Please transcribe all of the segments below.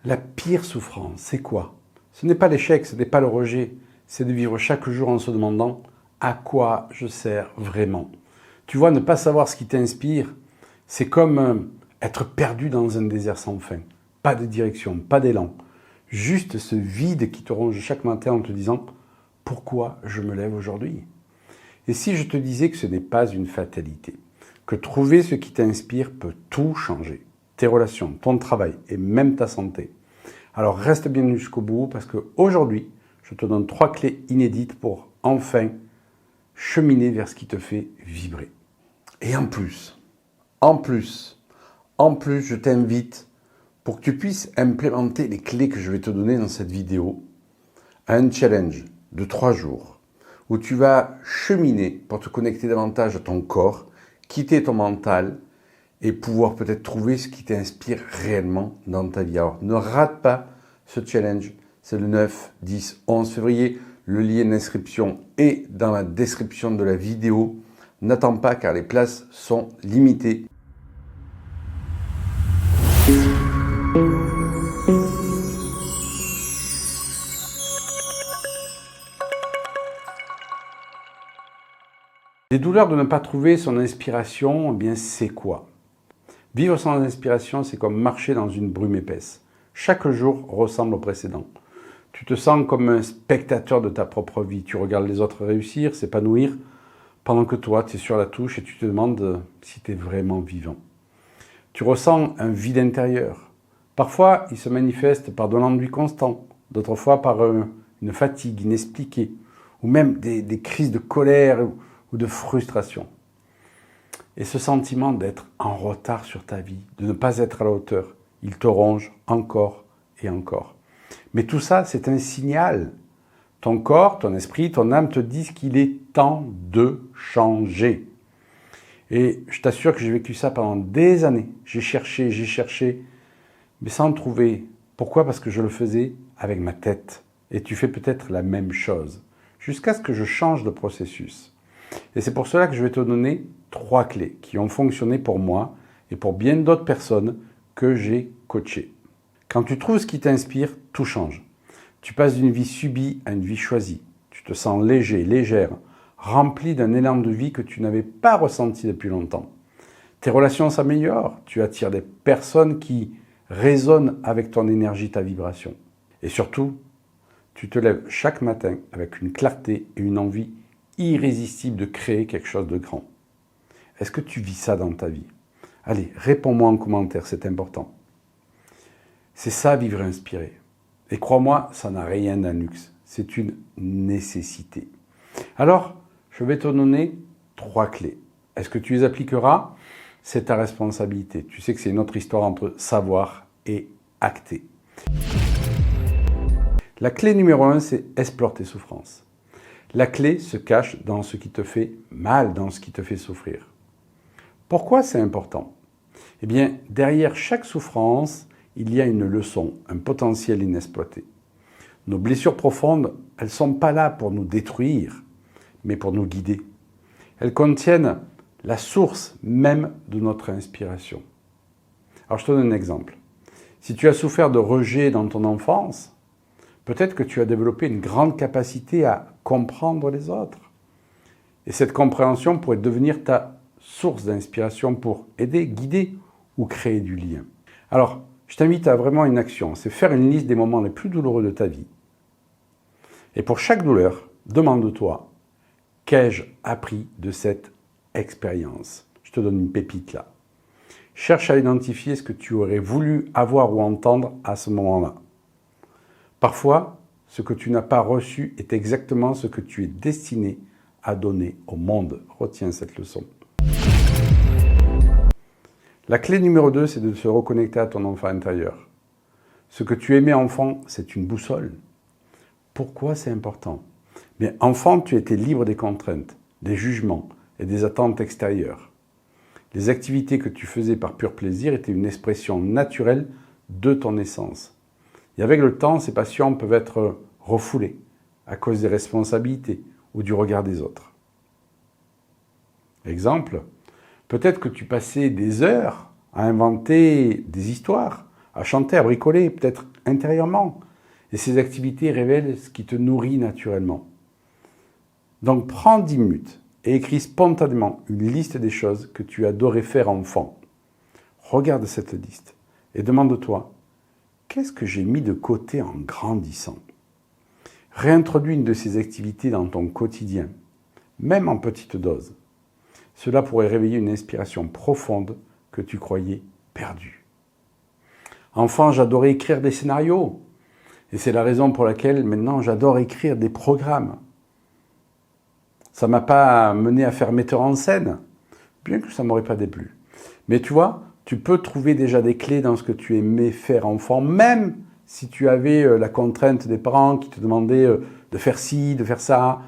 La pire souffrance, c'est quoi? Ce n'est pas l'échec, ce n'est pas le rejet, c'est de vivre chaque jour en se demandant à quoi je sers vraiment. Tu vois, ne pas savoir ce qui t'inspire, c'est comme être perdu dans un désert sans fin. Pas de direction, pas d'élan. Juste ce vide qui te ronge chaque matin en te disant « Pourquoi je me lève aujourd'hui ?» Et si je te disais que ce n'est pas une fatalité, que trouver ce qui t'inspire peut tout changer, tes relations, ton travail et même ta santé, alors reste bien jusqu'au bout parce qu'aujourd'hui, je te donne 3 clés inédites pour enfin cheminer vers ce qui te fait vibrer. Et en plus, je t'invite pour que tu puisses implémenter les clés que je vais te donner dans cette vidéo à un challenge de 3 jours où tu vas cheminer pour te connecter davantage à ton corps, quitter ton mental et pouvoir peut-être trouver ce qui t'inspire réellement dans ta vie. Alors, ne rate pas ce challenge, c'est le 9, 10, 11 février. Le lien d'inscription est dans la description de la vidéo. N'attends pas car les places sont limitées. Les douleurs de ne pas trouver son inspiration, eh bien c'est quoi? Vivre sans inspiration, c'est comme marcher dans une brume épaisse. Chaque jour ressemble au précédent. Tu te sens comme un spectateur de ta propre vie. Tu regardes les autres réussir, s'épanouir, pendant que toi, tu es sur la touche et tu te demandes si tu es vraiment vivant. Tu ressens un vide intérieur. Parfois, il se manifeste par de l'ennui constant, d'autres fois par une fatigue inexpliquée, ou même des crises de colère ou de frustration. Et ce sentiment d'être en retard sur ta vie, de ne pas être à la hauteur, il te ronge encore et encore. Mais tout ça, c'est un signal. Ton corps, ton esprit, ton âme te disent qu'il est temps de changer. Et je t'assure que j'ai vécu ça pendant des années. J'ai cherché, mais sans trouver. Pourquoi? Parce que je le faisais avec ma tête. Et tu fais peut-être la même chose, jusqu'à ce que je change de processus. Et c'est pour cela que je vais te donner 3 clés qui ont fonctionné pour moi et pour bien d'autres personnes que j'ai coachées. Quand tu trouves ce qui t'inspire, tout change. Tu passes d'une vie subie à une vie choisie. Tu te sens léger, légère, rempli d'un élan de vie que tu n'avais pas ressenti depuis longtemps. Tes relations s'améliorent. Tu attires des personnes qui résonnent avec ton énergie, ta vibration. Et surtout, tu te lèves chaque matin avec une clarté et une envie irrésistible de créer quelque chose de grand. Est-ce que tu vis ça dans ta vie? Allez, réponds-moi en commentaire, c'est important. C'est ça, vivre inspiré. Et crois-moi, ça n'a rien d'un luxe. C'est une nécessité. Alors, je vais te donner 3 clés. Est-ce que tu les appliqueras? C'est ta responsabilité. Tu sais que c'est une autre histoire entre savoir et acter. La clé numéro 1, c'est explore tes souffrances. La clé se cache dans ce qui te fait mal, dans ce qui te fait souffrir. Pourquoi c'est important? Eh bien, derrière chaque souffrance, il y a une leçon, un potentiel inexploité. Nos blessures profondes, elles ne sont pas là pour nous détruire, mais pour nous guider. Elles contiennent la source même de notre inspiration. Alors, je te donne un exemple. Si tu as souffert de rejet dans ton enfance, peut-être que tu as développé une grande capacité à comprendre les autres. Et cette compréhension pourrait devenir ta source d'inspiration pour aider, guider ou créer du lien. Alors, je t'invite à vraiment une action, c'est faire une liste des moments les plus douloureux de ta vie. Et pour chaque douleur, demande-toi, qu'ai-je appris de cette expérience? Je te donne une pépite là. Cherche à identifier ce que tu aurais voulu avoir ou entendre à ce moment-là. Parfois, ce que tu n'as pas reçu est exactement ce que tu es destiné à donner au monde. Retiens cette leçon. La clé numéro 2, c'est de se reconnecter à ton enfant intérieur. Ce que tu aimais enfant, c'est une boussole. Pourquoi c'est important? Bien, enfant, tu étais libre des contraintes, des jugements et des attentes extérieures. Les activités que tu faisais par pur plaisir étaient une expression naturelle de ton essence. Et avec le temps, ces passions peuvent être refoulées à cause des responsabilités ou du regard des autres. Exemple, peut-être que tu passais des heures à inventer des histoires, à chanter, à bricoler, peut-être intérieurement. Et ces activités révèlent ce qui te nourrit naturellement. Donc prends 10 minutes et écris spontanément une liste des choses que tu adorais faire enfant. Regarde cette liste et demande-toi, qu'est-ce que j'ai mis de côté en grandissant? Réintroduis une de ces activités dans ton quotidien, même en petite dose. Cela pourrait réveiller une inspiration profonde que tu croyais perdue. Enfant, j'adorais écrire des scénarios. Et c'est la raison pour laquelle maintenant j'adore écrire des programmes. Ça ne m'a pas mené à faire metteur en scène, bien que ça ne m'aurait pas déplu. Mais tu vois, tu peux trouver déjà des clés dans ce que tu aimais faire enfant, même si tu avais la contrainte des parents qui te demandaient de faire ci, de faire ça,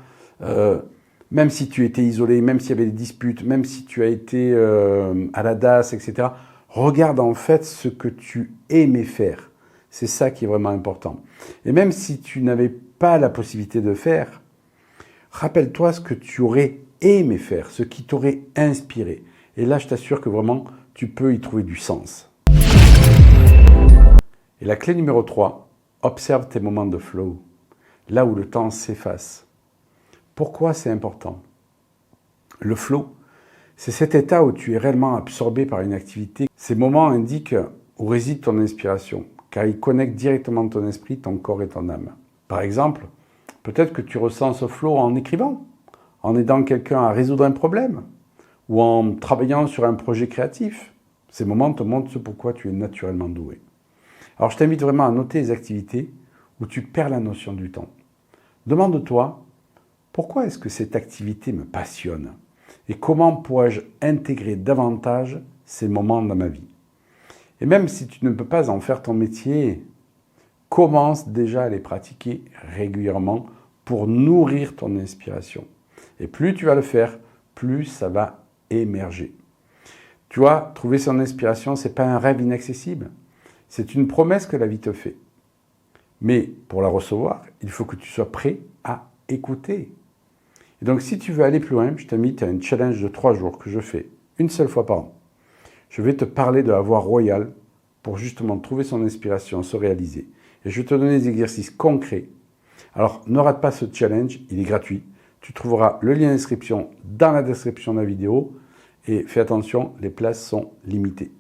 même si tu étais isolé, même s'il y avait des disputes, même si tu as été à la DAS, etc. Regarde en fait ce que tu aimais faire. C'est ça qui est vraiment important. Et même si tu n'avais pas la possibilité de faire, rappelle-toi ce que tu aurais aimé faire, ce qui t'aurait inspiré. Et là, je t'assure que vraiment, tu peux y trouver du sens. Et la clé numéro 3, observe tes moments de flow, là où le temps s'efface. Pourquoi c'est important? Le flow, c'est cet état où tu es réellement absorbé par une activité. Ces moments indiquent où réside ton inspiration, car ils connectent directement ton esprit, ton corps et ton âme. Par exemple, peut-être que tu ressens ce flow en écrivant, en aidant quelqu'un à résoudre un problème, ou en travaillant sur un projet créatif. Ces moments te montrent ce pourquoi tu es naturellement doué. Alors je t'invite vraiment à noter les activités où tu perds la notion du temps. Demande-toi, pourquoi est-ce que cette activité me passionne? Et comment pourrais-je intégrer davantage ces moments dans ma vie? Et même si tu ne peux pas en faire ton métier, commence déjà à les pratiquer régulièrement pour nourrir ton inspiration. Et plus tu vas le faire, plus ça va émerger. Tu vois, trouver son inspiration, ce n'est pas un rêve inaccessible. C'est une promesse que la vie te fait. Mais pour la recevoir, il faut que tu sois prêt à écouter. Et donc si tu veux aller plus loin, je t'invite à un challenge de 3 jours que je fais une seule fois par an. Je vais te parler de la voie royale pour justement trouver son inspiration, se réaliser. Et je vais te donner des exercices concrets. Alors ne rate pas ce challenge, il est gratuit. Tu trouveras le lien d'inscription dans la description de la vidéo. Et fais attention, les places sont limitées.